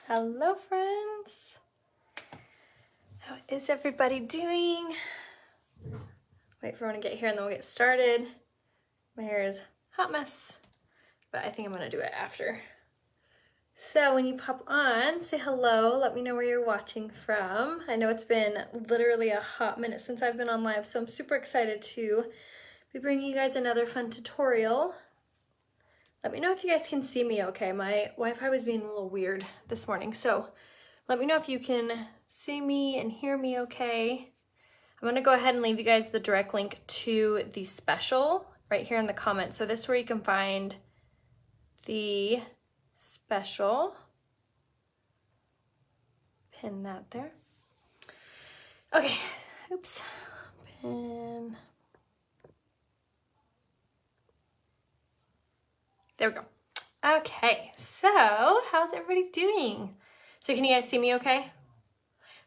Hello friends! How is everybody doing? Wait for everyone to get here and then we'll get started. My hair is a hot mess, but I think I'm gonna do it after. So when you pop on, say hello, let me know where you're watching from. I know it's been literally a hot minute since I've been on live, so I'm super excited to be bringing you guys another fun tutorial. Let me know if you guys can see me okay. My Wi-Fi was being a little weird this morning, so let me know if you can see me and hear me okay. I'm gonna go ahead and leave you guys the direct link to the special right here in the comments. So this is where you can find the special. Pin that there. Okay, oops, pin. There we go. Okay, so how's everybody doing? So can you guys see me okay?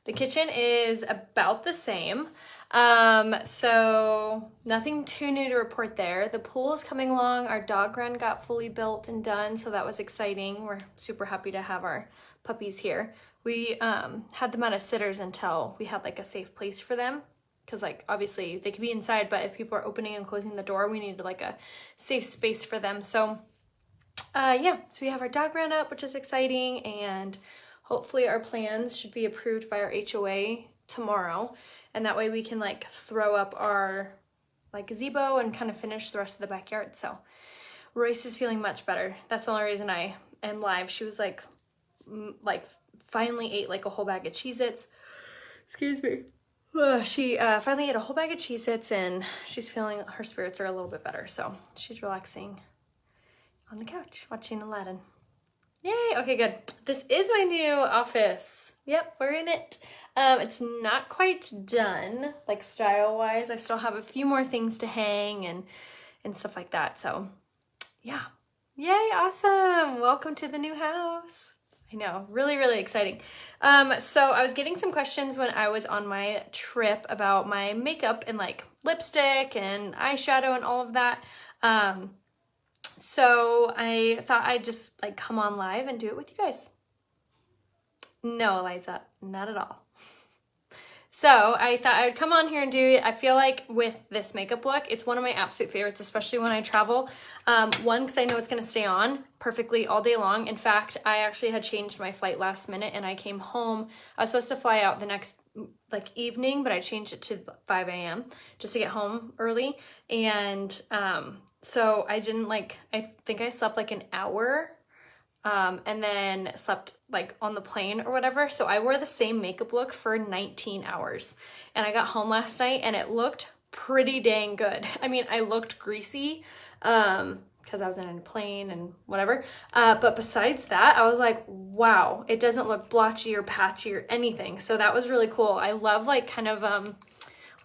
The kitchen is about the same. So nothing too new to report there. The pool is coming along. Our dog run got fully built and done, so that was exciting. We're super happy to have our puppies here. We had them out of sitters until we had like a safe place for them. Because like obviously they could be inside, but if people are opening and closing the door, we needed like a safe space for them. So yeah, so we have our dog run up, which is exciting, and hopefully our plans should be approved by our HOA tomorrow, and that way we can like throw up our like gazebo and kind of finish the rest of the backyard. So Royce is feeling much better. That's the only reason I am live. She was like finally ate like a whole bag of Cheez-Its. Excuse me. She finally ate a whole bag of Cheez-Its and she's feeling, her spirits are a little bit better. So she's relaxing on the couch watching Aladdin. Yay, okay, good. This is my new office. Yep, we're in it. It's not quite done, like style-wise. I still have a few more things to hang and stuff like that, so yeah. Yay, awesome. Welcome to the new house. I know, really, really exciting. So I was getting some questions when I was on my trip about my makeup and like lipstick and eyeshadow and all of that. So I thought I'd just like come on live and do it with you guys. No, Eliza, not at all. So I thought I'd come on here and do it. I feel like with this makeup look, it's one of my absolute favorites, especially when I travel. One, because I know it's going to stay on perfectly all day long. In fact, I actually had changed my flight last minute and I came home. I was supposed to fly out the next like evening, but I changed it to 5 a.m. just to get home early. And so I didn't I think I slept like an hour and then slept like on the plane or whatever. So I wore the same makeup look for 19 hours and I got home last night and it looked pretty dang good. I mean, I looked greasy because I was in a plane and whatever. But besides that, I was like, wow, it doesn't look blotchy or patchy or anything. So that was really cool. I love like kind of,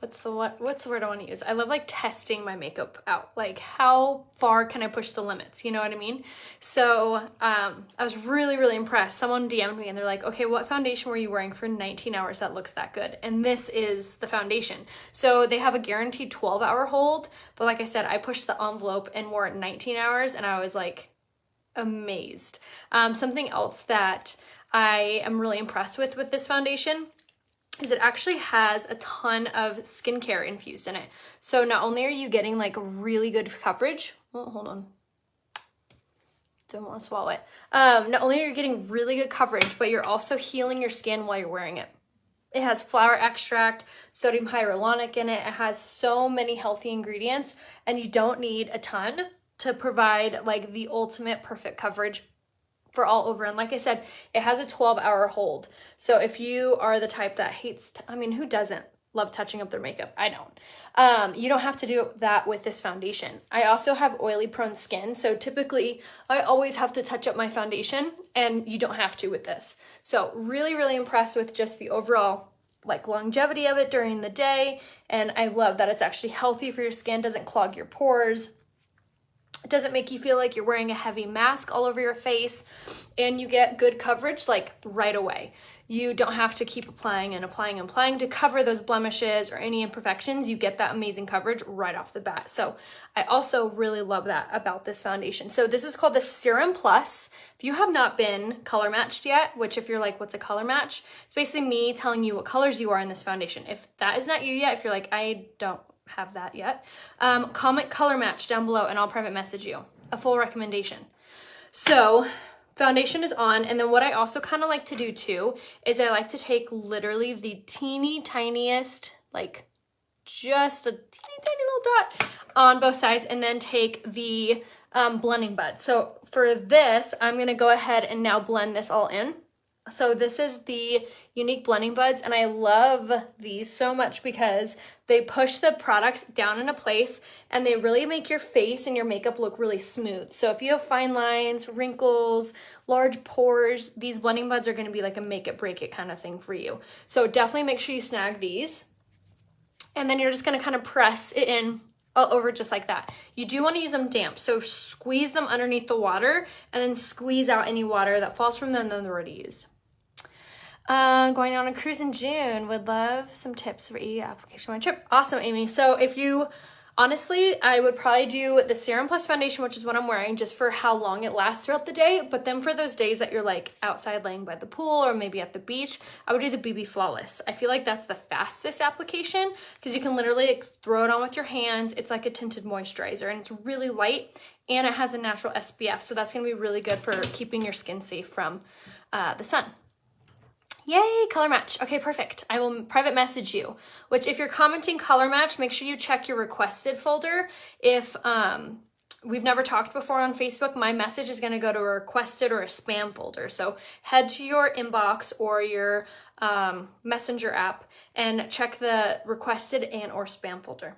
what's the word I want to use? I love like testing my makeup out. Like how far can I push the limits? You know what I mean? So I was really, really impressed. Someone DM'd me and they're like, okay, what foundation were you wearing for 19 hours that looks that good? And this is the foundation. So they have a guaranteed 12-hour hold. But like I said, I pushed the envelope and wore it 19 hours and I was like amazed. Something else that I am really impressed with this foundation is it actually has a ton of skincare infused in it. So not only are you getting like really good coverage, oh, hold on, don't want to swallow it. Not only are you getting really good coverage, but you're also healing your skin while you're wearing it. It has flower extract, sodium hyaluronic in it. It has so many healthy ingredients and you don't need a ton to provide like the ultimate perfect coverage for all over. And like I said, it has a 12-hour hold. So if you are the type that hates, I mean, who doesn't love touching up their makeup? I don't. You don't have to do that with this foundation. I also have oily prone skin. So typically I always have to touch up my foundation and you don't have to with this. So really, really impressed with just the overall like longevity of it during the day. And I love that it's actually healthy for your skin, doesn't clog your pores. It doesn't make you feel like you're wearing a heavy mask all over your face, and you get good coverage like right away. You don't have to keep applying and applying and applying to cover those blemishes or any imperfections. You get that amazing coverage right off the bat. So I also really love that about this foundation. So this is called the Serum Plus. If you have not been color matched yet, which if you're like, what's a color match? It's basically me telling you what colors you are in this foundation. If that is not you yet, if you're like, I don't have that yet, comment color match down below and I'll private message you a full recommendation. So foundation is on, and then what I also kind of like to do too is I like to take literally the teeny tiniest, like just a teeny tiny little dot on both sides, and then take the blending bud. So for this, I'm gonna go ahead and now blend this all in. So this is the Unique Blending Buds, and I love these so much because they push the products down into place and they really make your face and your makeup look really smooth. So if you have fine lines, wrinkles, large pores, these blending buds are going to be like a make it break it kind of thing for you. So definitely make sure you snag these, and then you're just going to kind of press it in all over just like that. You do want to use them damp, so squeeze them underneath the water and then squeeze out any water that falls from them, and then they're ready to use. Going on a cruise in June. Would love some tips for easy application on my trip. Awesome, Amy. So if you, honestly, I would probably do the Serum Plus foundation, which is what I'm wearing, just for how long it lasts throughout the day. But then for those days that you're like outside laying by the pool or maybe at the beach, I would do the BB Flawless. I feel like that's the fastest application because you can literally like throw it on with your hands. It's like a tinted moisturizer and it's really light and it has a natural SPF. So that's going to be really good for keeping your skin safe from the sun. Yay, color match. Okay, perfect. I will private message you, which if you're commenting color match, make sure you check your requested folder. If we've never talked before on Facebook, my message is going to go to a requested or a spam folder. So head to your inbox or your messenger app and check the requested and or spam folder.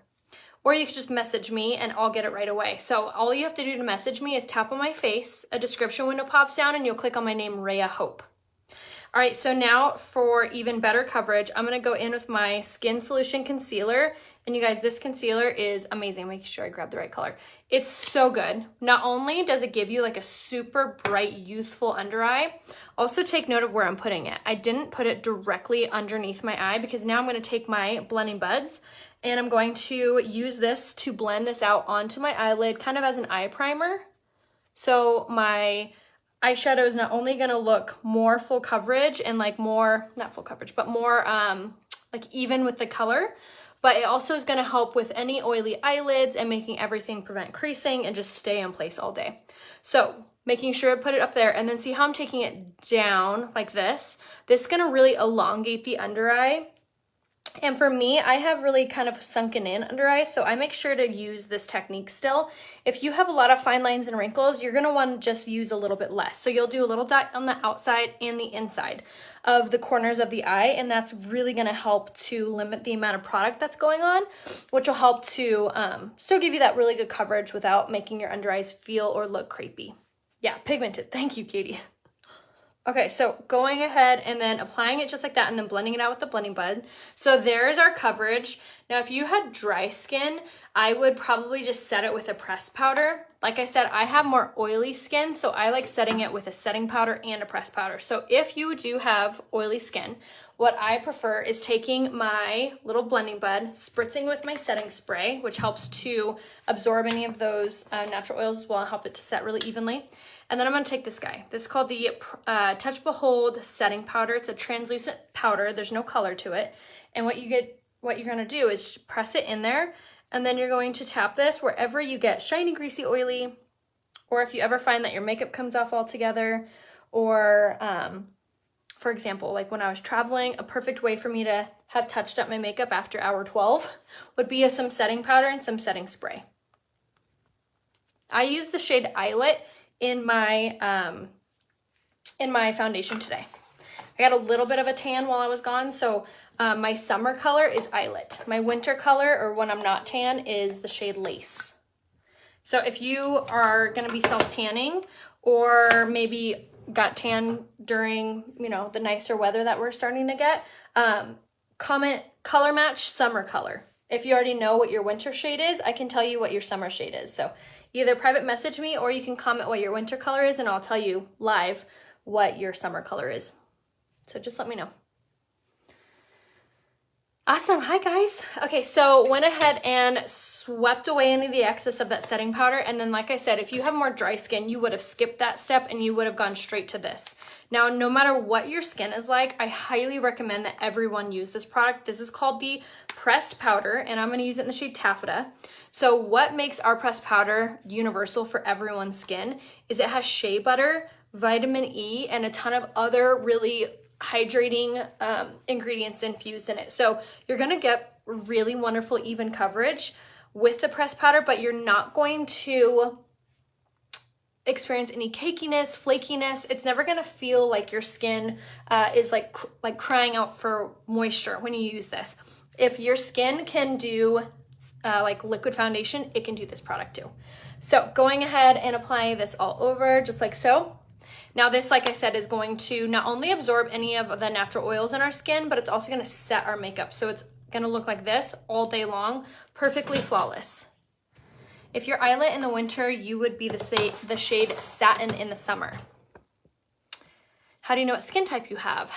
Or you could just message me and I'll get it right away. So all you have to do to message me is tap on my face, a description window pops down, and you'll click on my name, Rhea Hope. All right, so now for even better coverage, I'm gonna go in with my Skin Solution Concealer. And you guys, this concealer is amazing. Making sure I grab the right color. It's so good. Not only does it give you like a super bright, youthful under eye, also take note of where I'm putting it. I didn't put it directly underneath my eye because now I'm gonna take my blending buds and I'm going to use this to blend this out onto my eyelid, kind of as an eye primer. So my eyeshadow is not only going to look more full coverage and like more, not full coverage, but more like even with the color, but it also is going to help with any oily eyelids and making everything prevent creasing and just stay in place all day. So making sure to put it up there, and then see how I'm taking it down like this. This is going to really elongate the under eye. And for me, I have really kind of sunken in under eye, so I make sure to use this technique still. If you have a lot of fine lines and wrinkles, you're gonna want to just use a little bit less. So you'll do a little dot on the outside and the inside of the corners of the eye, and that's really gonna help to limit the amount of product that's going on, which will help to still give you that really good coverage without making your under eyes feel or look crepey. Yeah, pigmented. Thank you, Katie. Okay, so going ahead and then applying it just like that and then blending it out with the blending bud. So there's our coverage. Now, if you had dry skin, I would probably just set it with a pressed powder. Like I said, I have more oily skin, so I like setting it with a setting powder and a pressed powder. So if you do have oily skin, what I prefer is taking my little blending bud, spritzing with my setting spray, which helps to absorb any of those natural oils as well and help it to set really evenly. And then I'm gonna take this guy. This is called the Touch Behold Setting Powder. It's a translucent powder. There's no color to it. And what you're gonna do is just press it in there, and then you're going to tap this wherever you get shiny, greasy, oily, or if you ever find that your makeup comes off altogether, or for example, like when I was traveling, a perfect way for me to have touched up my makeup after hour 12 would be some setting powder and some setting spray. I use the shade Eyelet in my foundation today. I got a little bit of a tan while I was gone, so my summer color is Eyelet. My winter color, or when I'm not tan, is the shade Lace. So if you are gonna be self-tanning, or maybe got tan during, you know, the nicer weather that we're starting to get, comment color match summer color. If you already know what your winter shade is, I can tell you what your summer shade is. So either private message me or you can comment what your winter color is and I'll tell you live what your summer color is. So just let me know. Awesome. Hi guys. Okay, so went ahead and swept away any of the excess of that setting powder, and then like I said, if you have more dry skin, you would have skipped that step and you would have gone straight to this. Now, no matter what your skin is like, I highly recommend that everyone use this product. This is called the pressed powder, and I'm going to use it in the shade Taffeta. So what makes our pressed powder universal for everyone's skin is it has shea butter, vitamin E, and a ton of other really hydrating ingredients infused in it. So you're gonna get really wonderful even coverage with the pressed powder, but you're not going to experience any cakiness, flakiness. It's never gonna feel like your skin is like crying out for moisture when you use this. If your skin can do like liquid foundation, it can do this product too. So going ahead and applying this all over just like so. Now this, like I said, is going to not only absorb any of the natural oils in our skin, but it's also going to set our makeup. So it's going to look like this all day long, perfectly flawless. If you're eyelet in the winter, you would be the shade Satin in the summer. How do you know what skin type you have?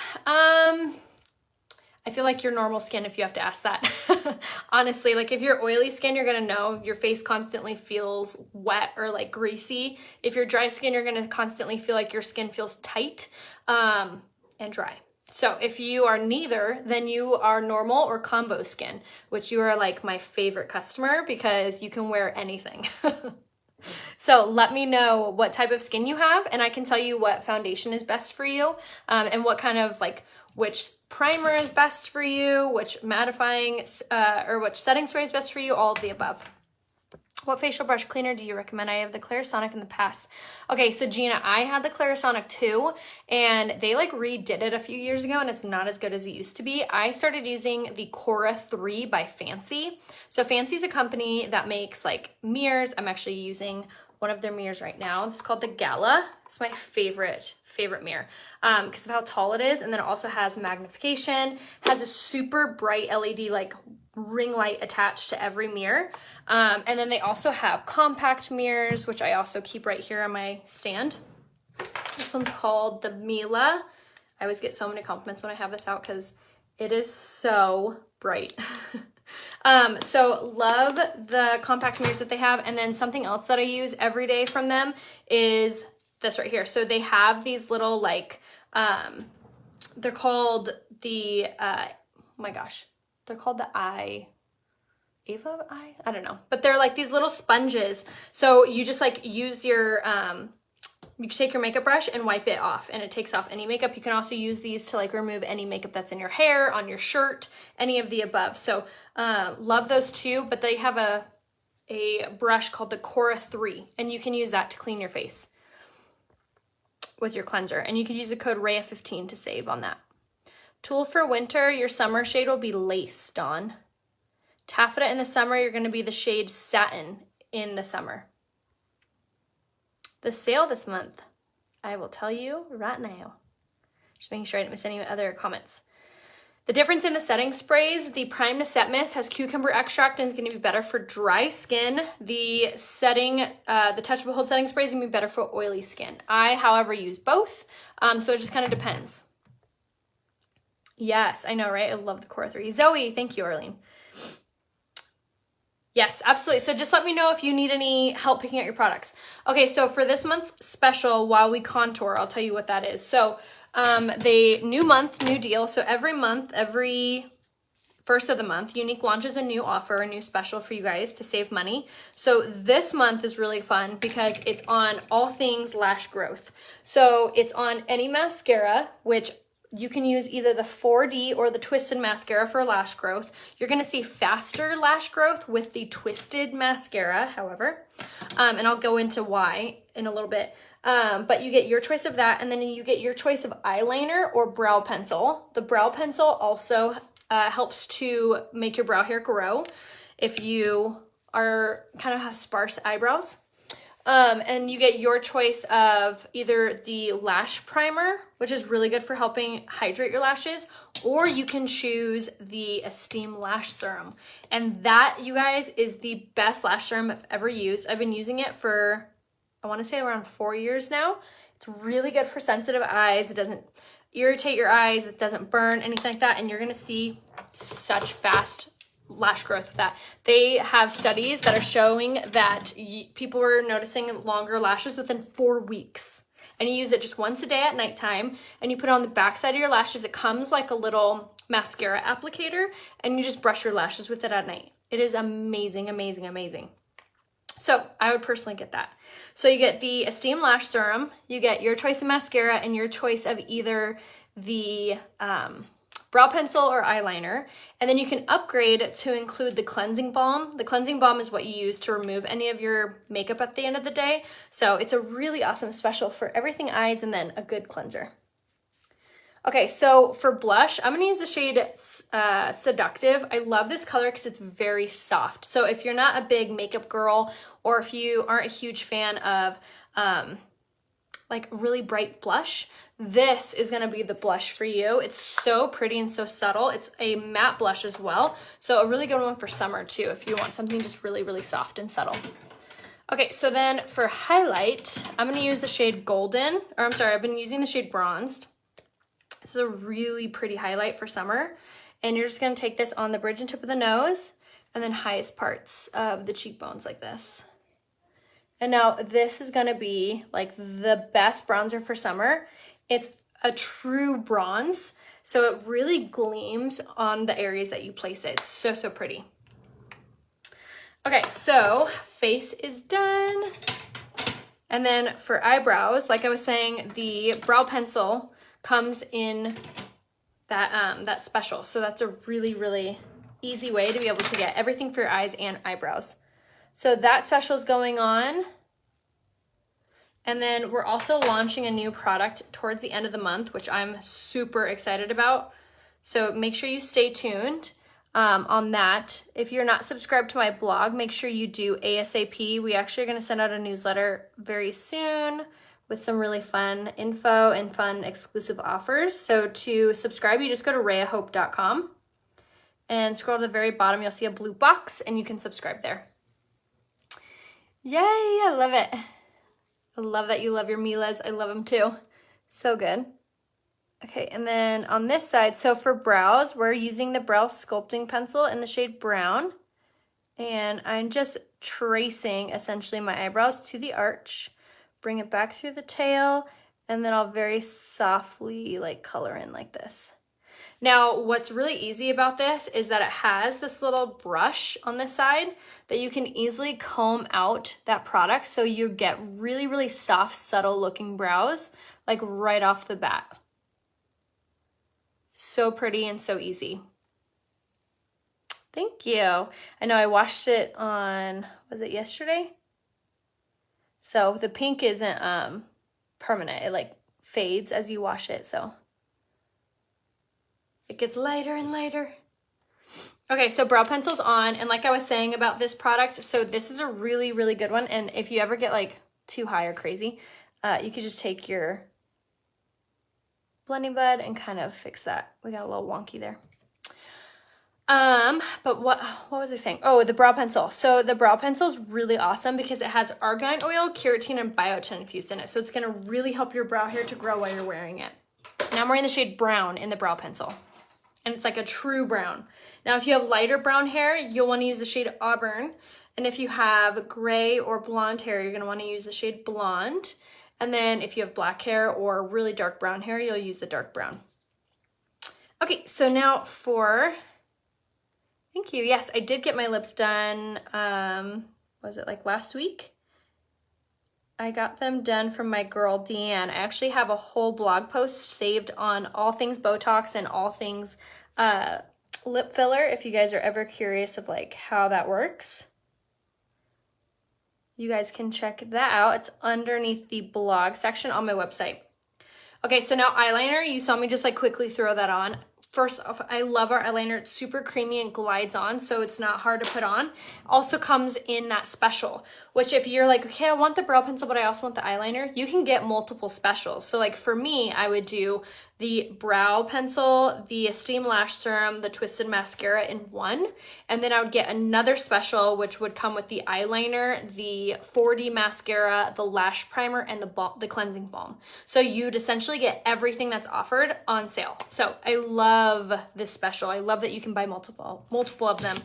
I feel like your normal skin if you have to ask that. Honestly, like if you're oily skin, you're gonna know your face constantly feels wet or like greasy. If you're dry skin, you're gonna constantly feel like your skin feels tight and dry. So if you are neither, then you are normal or combo skin, which you are like my favorite customer because you can wear anything. So let me know what type of skin you have and I can tell you what foundation is best for you and what kind of like which primer is best for you, which mattifying or which setting spray is best for you, all of the above. What facial brush cleaner do you recommend? I have the Clarisonic in the past. Okay, so Gina, I had the Clarisonic too, and they like redid it a few years ago and it's not as good as it used to be. I started using the Cora 3 by Fancy. So Fancy is a company that makes like mirrors. I'm actually using one of their mirrors right now. It's called the Gala. It's my favorite mirror because of how tall it is. And then it also has magnification, has a super bright LED like ring light attached to every mirror. And then they also have compact mirrors, which I also keep right here on my stand. This one's called the Mila. I always get so many compliments when I have this out because it is so bright. So love the compact mirrors that they have. And then something else that I use every day from them is this right here. So they have these little like, they're called the, oh my gosh, they're called the I don't know, but they're like these little sponges. So you just like use your, you can take your makeup brush and wipe it off and it takes off any makeup. You can also use these to like remove any makeup that's in your hair, on your shirt, any of the above. So love those too, but they have a brush called the Cora 3 and you can use that to clean your face with your cleanser. And you can use the code RAYA15 to save on that. Tool for winter, your summer shade will be Lace, Dawn. Taffeta in the summer, you're gonna be the shade Satin in the summer. The sale this month, I will tell you right now. Just making sure I didn't miss any other comments. The difference in the setting sprays, the Prime to Set Mist has cucumber extract and is gonna be better for dry skin. The Touch Behold setting spray is gonna be better for oily skin. I, however, use both, so it just kind of depends. Yes, I know, right? I love the Cora 3. Zoe, thank you, Arlene. Yes, absolutely. So just let me know if you need any help picking out your products. Okay, so for this month special, while we contour, I'll tell you what that is. So the new month, new deal. So every month, every first of the month, Younique launches a new offer, a new special for you guys to save money. So this month is really fun because it's on all things lash growth. So it's on any mascara, which you can use either the 4D or the Twisted Mascara for lash growth. You're gonna see faster lash growth with the Twisted Mascara, however, and I'll go into why in a little bit. But you get your choice of that, and then you get your choice of eyeliner or brow pencil. The brow pencil also helps to make your brow hair grow if you are kind of have sparse eyebrows. And you get your choice of either the Lash Primer, which is really good for helping hydrate your lashes, or you can choose the Esteem Lash Serum. And that, you guys, is the best lash serum I've ever used. I've been using it for, I want to say around 4 years now. It's really good for sensitive eyes. It doesn't irritate your eyes. It doesn't burn, anything like that. And you're going to see such fast lash growth with that. They have studies that are showing that people are noticing longer lashes within 4 weeks. And you use it just once a day at nighttime, and you put it on the back side of your lashes. It comes like a little mascara applicator, and you just brush your lashes with it at night. It is amazing, amazing, amazing. So I would personally get that. So you get the Esteem Lash Serum, you get your choice of mascara, and your choice of either the brow pencil or eyeliner. And then you can upgrade to include the cleansing balm. The cleansing balm is what you use to remove any of your makeup at the end of the day. So it's a really awesome special for everything eyes, and then a good cleanser. Okay, so for blush, I'm gonna use the shade Seductive. I love this color because it's very soft. So if you're not a big makeup girl, or if you aren't a huge fan of like really bright blush, this is gonna be the blush for you. It's so pretty and so subtle. It's a matte blush as well. So a really good one for summer too, if you want something just really, really soft and subtle. Okay, so then for highlight, I'm gonna use the shade Golden, or I'm sorry, I've been using the shade Bronzed. This is a really pretty highlight for summer. And you're just gonna take this on the bridge and tip of the nose, and then highest parts of the cheekbones like this. And now this is gonna be like the best bronzer for summer. It's a true bronze, so it really gleams on the areas that you place it. It's so, so pretty. Okay, so face is done. And then for eyebrows, like I was saying, the brow pencil comes in that, that special. So that's a really, really easy way to be able to get everything for your eyes and eyebrows. So that special is going on. And then we're also launching a new product towards the end of the month, which I'm super excited about. So make sure you stay tuned on that. If you're not subscribed to my blog, make sure you do ASAP. We actually are going to send out a newsletter very soon with some really fun info and fun exclusive offers. So to subscribe, you just go to rayahope.com and scroll to the very bottom. You'll see a blue box, and you can subscribe there. Yay, I love it. I love that you love your Milas. I love them too. So good. Okay, and then on this side, so for brows, we're using the brow sculpting pencil in the shade Brown. And I'm just tracing essentially my eyebrows to the arch, bring it back through the tail, and then I'll very softly like color in like this. Now, what's really easy about this is that it has this little brush on this side that you can easily comb out that product, so you get really, really soft, subtle looking brows, like right off the bat. So pretty and so easy. Thank you. I know I washed it on, was it yesterday? So the pink isn't permanent. It like fades as you wash it, so it gets lighter and lighter. Okay, so brow pencil's on, and like I was saying about this product, so this is a really, really good one, and if you ever get like too high or crazy, you could just take your blending bud and kind of fix that. We got a little wonky there. But what was I saying? Oh, the brow pencil. So the brow pencil is really awesome because it has argan oil, keratin, and biotin infused in it. So it's gonna really help your brow hair to grow while you're wearing it. Now I'm wearing the shade Brown in the brow pencil, and it's like a true brown. Now, if you have lighter brown hair, you'll want to use the shade Auburn. And if you have gray or blonde hair, you're gonna want to use the shade Blonde. And then if you have black hair or really dark brown hair, you'll use the dark brown. Okay, so now for, thank you. Yes, I did get my lips done, was it like last week? I got them done from my girl, Deanne. I actually have a whole blog post saved on all things Botox and all things lip filler, if you guys are ever curious of like how that works. You guys can check that out. It's underneath the blog section on my website. Okay, so now eyeliner. You saw me just like quickly throw that on. First off, I love our eyeliner. It's super creamy and glides on, so it's not hard to put on. Also comes in that special, which which if you're like, okay, I want the brow pencil, but I also want the eyeliner, you can get multiple specials. So like for me, I would do the brow pencil, the Esteem Lash Serum, the Twisted Mascara in one. And then I would get another special, which would come with the eyeliner, the 4D mascara, the lash primer, and the cleansing balm. So you'd essentially get everything that's offered on sale. So I love this special. I love that you can buy multiple of them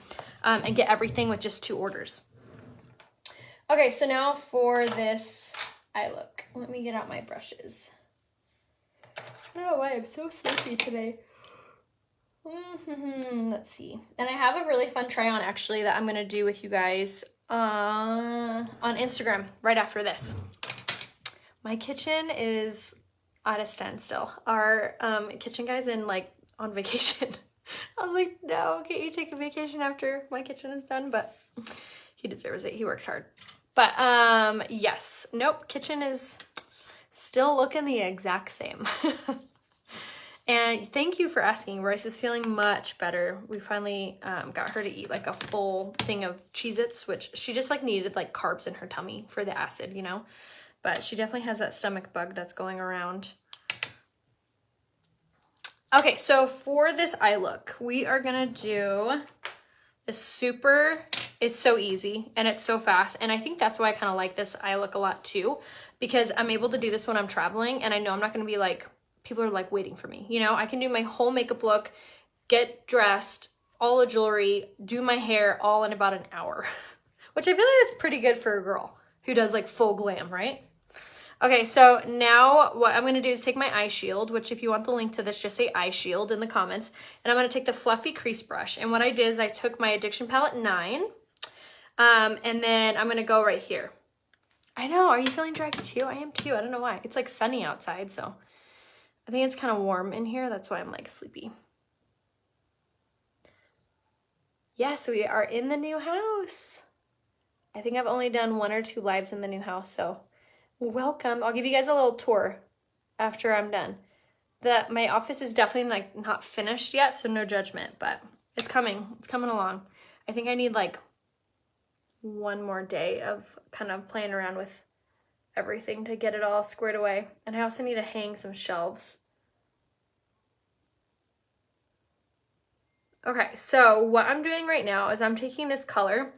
and get everything with just 2 orders. Okay, so now for this eye look. Let me get out my brushes. I don't know why I'm so sleepy today. Let's see. And I have a really fun try on actually that I'm going to do with you guys on Instagram right after this. My kitchen is at a standstill. Our kitchen guy's on vacation. I was like, no, can't you take a vacation after my kitchen is done? But he deserves it. He works hard. But yes, nope, kitchen is still looking the exact same. And thank you for asking. Royce is feeling much better. We finally got her to eat like a full thing of Cheez-Its, which she just like needed like carbs in her tummy for the acid, you know? But she definitely has that stomach bug that's going around. Okay, so for this eye look, we are gonna do this it's so easy and it's so fast. And I think that's why I kind of like this eye look a lot too, because I'm able to do this when I'm traveling and I know I'm not gonna be like, people are like waiting for me. You know, I can do my whole makeup look, get dressed, all the jewelry, do my hair all in about an hour, which I feel like that's pretty good for a girl who does like full glam, right? Okay, so now what I'm going to do is take my eye shield, which if you want the link to this, just say eye shield in the comments. And I'm going to take the fluffy crease brush. And what I did is I took my Addiction Palette 9, and then I'm going to go right here. I know, are you feeling draggy too? I am too, I don't know why. It's like sunny outside, so I think it's kind of warm in here. That's why I'm like sleepy. Yes, we are in the new house. I think I've only done 1 or 2 lives in the new house, so welcome. I'll give you guys a little tour after I'm done. My office is definitely like not finished yet, so no judgment, but it's coming. It's coming along. I think I need like 1 more day of kind of playing around with everything to get it all squared away. And I also need to hang some shelves. Okay, so what I'm doing right now is I'm taking this color,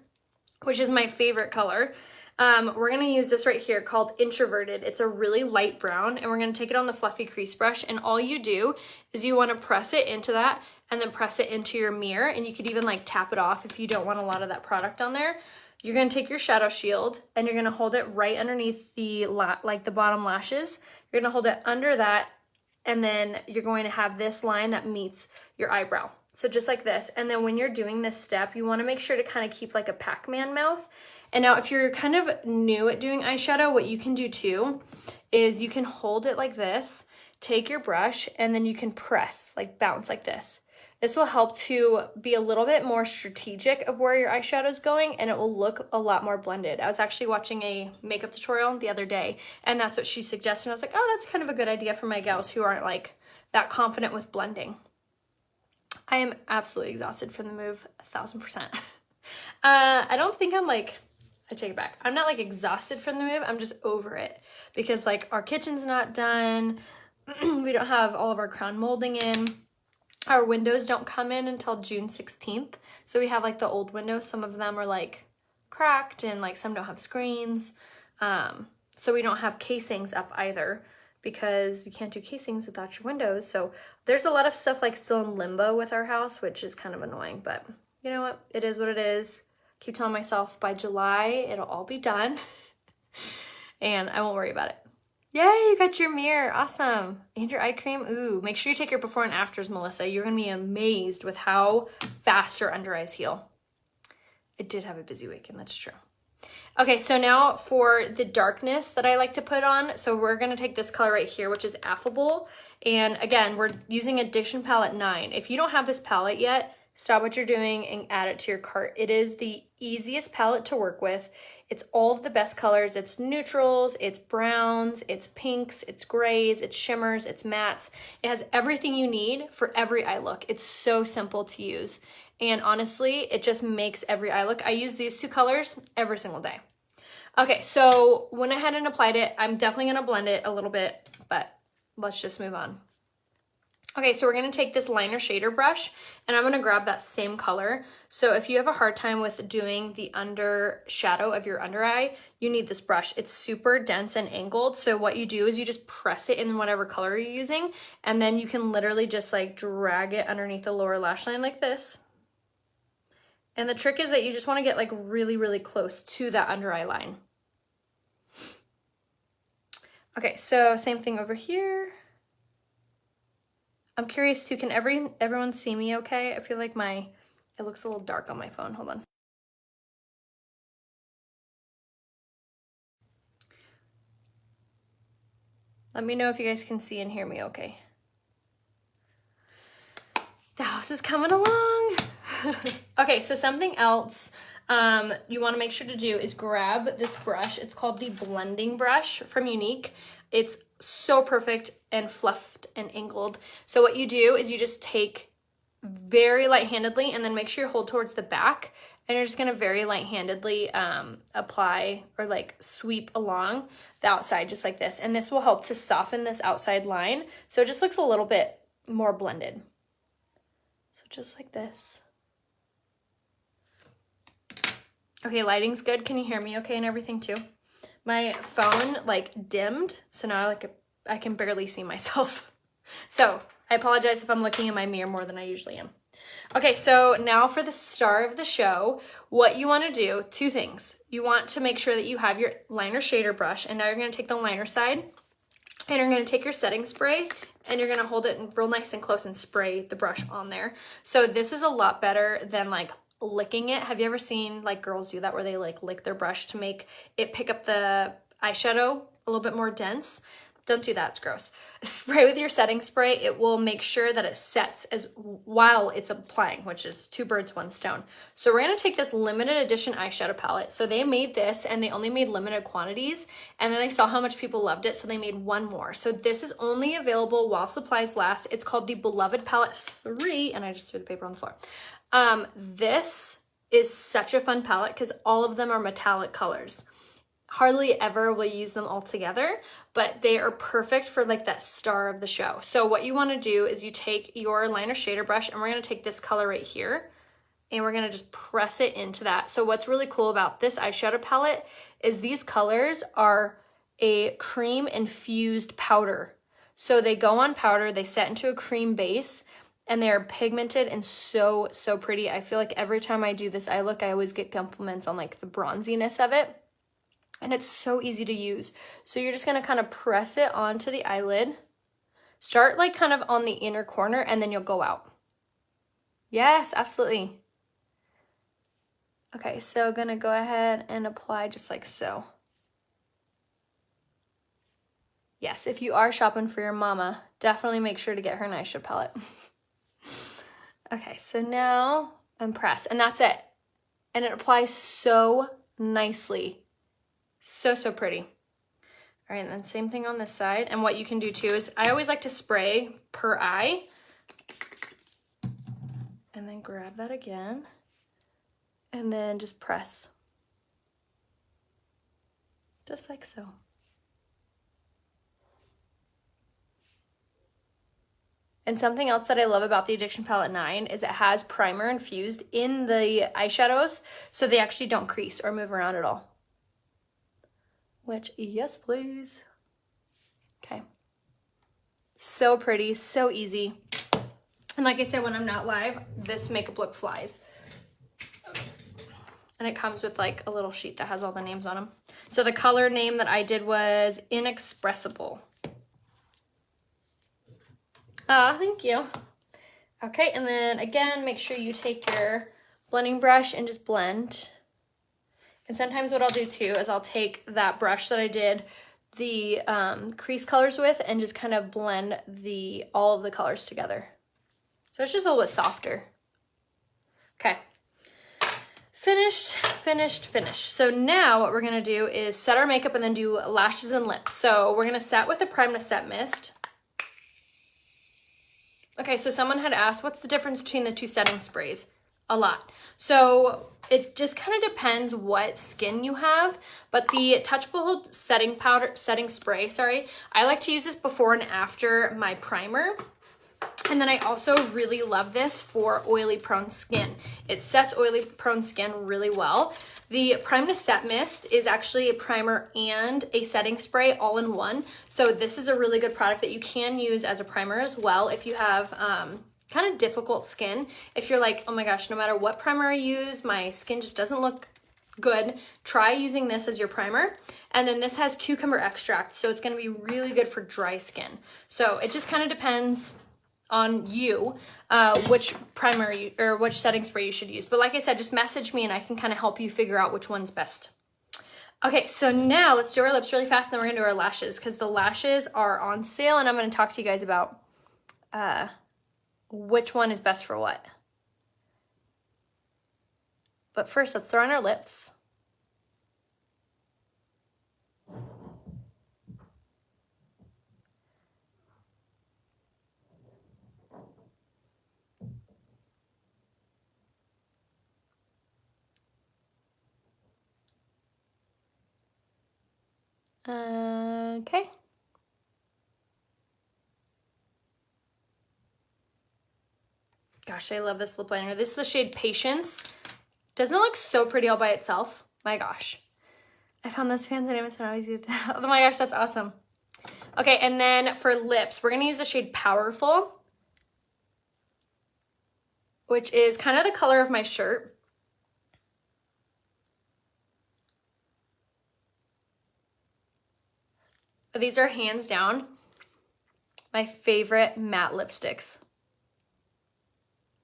which is my favorite color. We're going to use this right here called Introverted. It's a really light brown, and we're going to take it on the fluffy crease brush. And all you do is you want to press it into that and then press it into your mirror. And you could even like tap it off if you don't want a lot of that product on there. You're going to take your shadow shield and you're going to hold it right underneath the bottom lashes. You're going to hold it under that, and then you're going to have this line that meets your eyebrow. So just like this. And then when you're doing this step, you want to make sure to kind of keep like a Pac-Man mouth. And now if you're kind of new at doing eyeshadow, what you can do too is you can hold it like this, take your brush, and then you can press, like bounce like this. This will help to be a little bit more strategic of where your eyeshadow is going, and it will look a lot more blended. I was actually watching a makeup tutorial the other day, and that's what she suggested. I was like, oh, that's kind of a good idea for my gals who aren't like that confident with blending. I am absolutely exhausted from the move, 1000%. I don't think I'm like, I take it back. I'm not like exhausted from the move. I'm just over it because like our kitchen's not done. We don't have all of our crown molding in. Our windows don't come in until June 16th. So we have like the old windows. Some of them are like cracked and like some don't have screens. So we don't have casings up either because you can't do casings without your windows. So there's a lot of stuff like still in limbo with our house, which is kind of annoying, but you know what? It is what it is. Keep telling myself by July, it'll all be done and I won't worry about it. Yay, you got your mirror. Awesome. And your eye cream. Ooh, make sure you take your before and afters, Melissa. You're going to be amazed with how fast your under eyes heal. I did have a busy week, and that's true. Okay, so now for the darkness that I like to put on. So we're going to take this color right here, which is Affable. And again, we're using Addiction Palette 9. If you don't have this palette yet, stop what you're doing and add it to your cart. It is the easiest palette to work with. It's all of the best colors. It's neutrals, it's browns, it's pinks, it's grays, it's shimmers, it's mattes. It has everything you need for every eye look. It's so simple to use. And honestly, it just makes every eye look. I use these 2 colors every single day. Okay, so went ahead and applied it. I'm definitely gonna blend it a little bit, but let's just move on. Okay, so we're gonna take this liner shader brush and I'm gonna grab that same color. So if you have a hard time with doing the under shadow of your under eye, you need this brush. It's super dense and angled. So what you do is you just press it in whatever color you're using, and then you can literally just like drag it underneath the lower lash line like this. And the trick is that you just wanna get like really, really close to that under eye line. Okay, so same thing over here. I'm curious too, can everyone see me okay? I feel like it looks a little dark on my phone. Hold on. Let me know if you guys can see and hear me okay. The house is coming along. Okay, so something else you want to make sure to do is grab this brush. It's called the blending brush from Unique. It's so perfect and fluffed and angled. So what you do is you just take very light-handedly and then make sure you hold towards the back, and you're just going to very light-handedly apply or like sweep along the outside just like this. And this will help to soften this outside line so it just looks a little bit more blended. So just like this. Okay, lighting's good. Can you hear me okay and everything too? My phone like dimmed, so now I can barely see myself. So I apologize if I'm looking in my mirror more than I usually am. Okay, so now for the star of the show, what you want to do, two things. You want to make sure that you have your liner shader brush, and now you're going to take the liner side, and you're going to take your setting spray, and you're going to hold it real nice and close and spray the brush on there. So this is a lot better than like licking it. Have you ever seen like girls do that where they like lick their brush to make it pick up the eyeshadow a little bit more dense? Don't do that, it's gross. Spray with your setting spray. It will make sure that it sets as while it's applying, which is two birds, one stone. So we're gonna take this limited edition eyeshadow palette. So they made this and they only made limited quantities, and then they saw how much people loved it, so they made one more. So this is only available while supplies last. It's called the Beloved Palette 3, and I just threw the paper on the floor. This is such a fun palette because all of them are metallic colors. Hardly ever will use them all together, but they are perfect for like that star of the show. So what you want to do is you take your liner shader brush, and we're going to take this color right here, and we're going to just press it into that. So what's really cool about this eyeshadow palette is these colors are a cream infused powder. So they go on powder, they set into a cream base, and they're pigmented and so, so pretty. I feel like every time I do this eye look, I always get compliments on like the bronziness of it. And it's so easy to use. So you're just gonna kind of press it onto the eyelid. Start like kind of on the inner corner, and then you'll go out. Yes, absolutely. Okay, so gonna go ahead and apply just like so. Yes, if you are shopping for your mama, definitely make sure to get her an eyeshadow palette. Okay, so now I'm pressed, and that's it. And it applies so nicely. So, so pretty. All right, and then same thing on this side. And what you can do too is I always like to spray per eye. And then grab that again. And then just press. Just like so. And something else that I love about the Addiction Palette 9 is it has primer infused in the eyeshadows, so they actually don't crease or move around at all. Which, yes, please. Okay. So pretty, so easy. And like I said, when I'm not live, this makeup look flies. And it comes with like a little sheet that has all the names on them. So the color name that I did was Inexpressible. Thank you. Okay, and then again, make sure you take your blending brush and just blend. And sometimes what I'll do too is I'll take that brush that I did the crease colors with and just kind of blend all of the colors together. So it's just a little bit softer. Okay. Finished. So now what we're gonna do is set our makeup and then do lashes and lips. So we're gonna set with the Prime to Set Mist. Okay, so someone had asked, what's the difference between the two setting sprays? a lot. So it just kind of depends what skin you have, but the touchable setting spray, I like to use this before and after my primer. And then I also really love this for oily prone skin. It sets oily prone skin really well. The Prime to Set Mist is actually a primer and a setting spray all in one. So this is a really good product that you can use as a primer as well if you have kind of difficult skin. If you're like, oh my gosh, no matter what primer I use, my skin just doesn't look good, try using this as your primer. And then this has cucumber extract, so it's gonna be really good for dry skin. So it just kind of depends on you which primer or which setting spray you should use. But like I said, just message me and I can kind of help you figure out which one's best. Okay, so now let's do our lips really fast, and then we're gonna do our lashes because the lashes are on sale, and I'm gonna talk to you guys about which one is best for what. But first, let's throw on our lips. Okay. Gosh, I love this lip liner. This is the shade Patience. Doesn't it look so pretty all by itself? My gosh. I found those fans and I haven't always used that. Oh my gosh, that's awesome. Okay, and then for lips, we're gonna use the shade Powerful, which is kind of the color of my shirt. These are hands down my favorite matte lipsticks.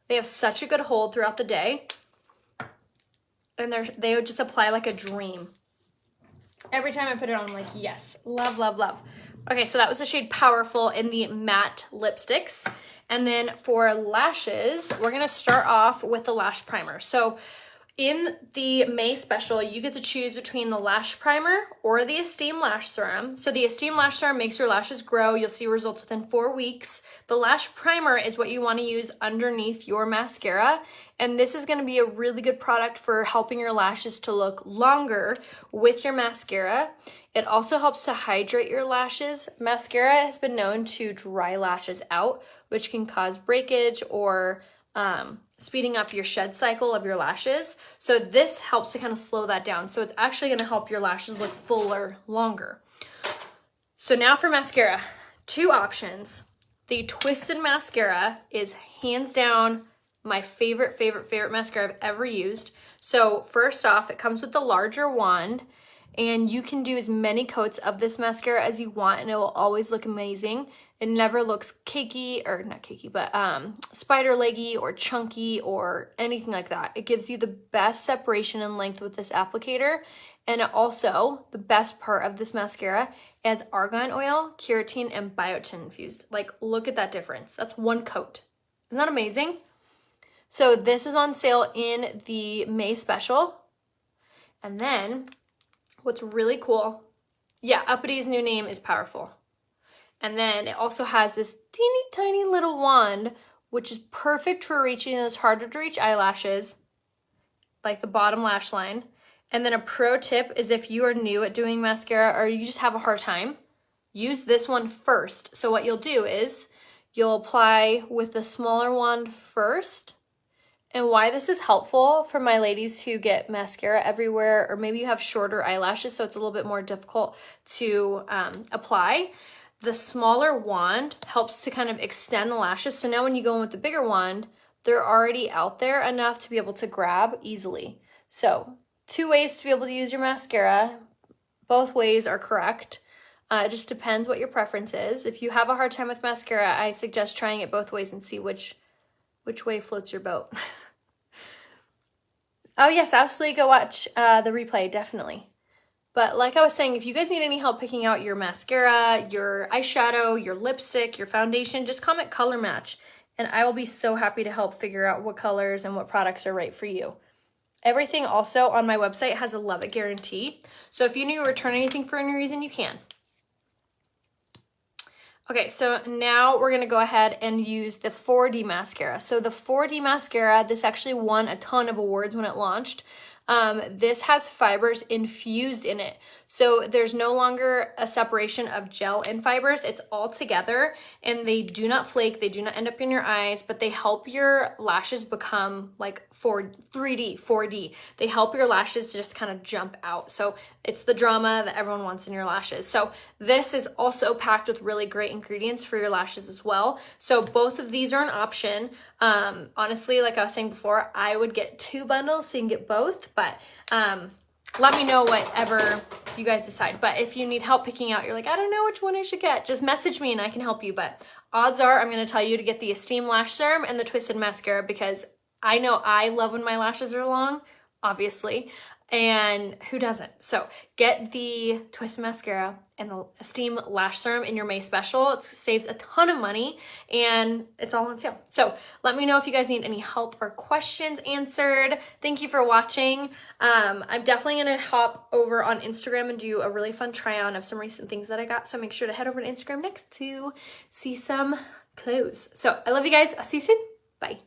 They have such a good hold throughout the day, and they would just apply like a dream. Every time I put it on, I'm like, yes, love, love, love. Okay, so that was the shade Powerful in the matte lipsticks. And then for lashes, we're gonna start off with the Lash Primer. So in the May special, you get to choose between the Lash Primer or the Esteem Lash Serum. So the Esteem Lash Serum makes your lashes grow. You'll see results within 4 weeks. The Lash Primer is what you want to use underneath your mascara. And this is going to be a really good product for helping your lashes to look longer with your mascara. It also helps to hydrate your lashes. Mascara has been known to dry lashes out, which can cause breakage or speeding up your shed cycle of your lashes. So this helps to kind of slow that down. So it's actually going to help your lashes look fuller, longer. So now for mascara, 2 options. The Twisted Mascara is hands down my favorite mascara I've ever used. So first off, it comes with the larger wand, and you can do as many coats of this mascara as you want, and it will always look amazing. It never looks cakey, or not cakey, but spider leggy or chunky or anything like that. It gives you the best separation and length with this applicator. And it also, the best part of this mascara, has argan oil, keratin, and biotin infused. Like, look at that difference. That's 1 coat. Isn't that amazing? So this is on sale in the May special. And then what's really cool, yeah, Uppity's new name is Powerful. And then it also has this teeny tiny little wand, which is perfect for reaching those harder to reach eyelashes, like the bottom lash line. And then a pro tip is if you are new at doing mascara or you just have a hard time, use this one first. So what you'll do is you'll apply with the smaller wand first. And why this is helpful for my ladies who get mascara everywhere, or maybe you have shorter eyelashes, so it's a little bit more difficult to apply. The smaller wand helps to kind of extend the lashes. So now when you go in with the bigger wand, they're already out there enough to be able to grab easily. So 2 ways to be able to use your mascara. Both ways are correct. It just depends what your preference is. If you have a hard time with mascara, I suggest trying it both ways and see which way floats your boat. Oh yes, absolutely go watch the replay, definitely. But like I was saying, if you guys need any help picking out your mascara, your eyeshadow, your lipstick, your foundation, just comment color match. And I will be so happy to help figure out what colors and what products are right for you. Everything also on my website has a love it guarantee. So if you need to return anything for any reason, you can. Okay, so now we're gonna go ahead and use the 4D mascara. So the 4D mascara, this actually won a ton of awards when it launched. This has fibers infused in it. So there's no longer a separation of gel and fibers. It's all together, and they do not flake. They do not end up in your eyes, but they help your lashes become like 3D, 4D. They help your lashes just kind of jump out. So it's the drama that everyone wants in your lashes. So this is also packed with really great ingredients for your lashes as well. So both of these are an option. Honestly, like I was saying before, I would get 2 bundles so you can get both, but let me know whatever you guys decide. But if you need help picking out, you're like, I don't know which one I should get, just message me and I can help you. But odds are I'm going to tell you to get the Esteem Lash Serum and the Twisted Mascara, because I know I love when my lashes are long, obviously, and who doesn't? So get the Twisted Mascara and the Esteem Lash Serum in your May special. It saves a ton of money and it's all on sale. So let me know if you guys need any help or questions answered. Thank you for watching. I'm definitely gonna hop over on Instagram and do a really fun try on of some recent things that I got. So make sure to head over to Instagram next to see some clothes. So I love you guys. I'll see you soon. Bye.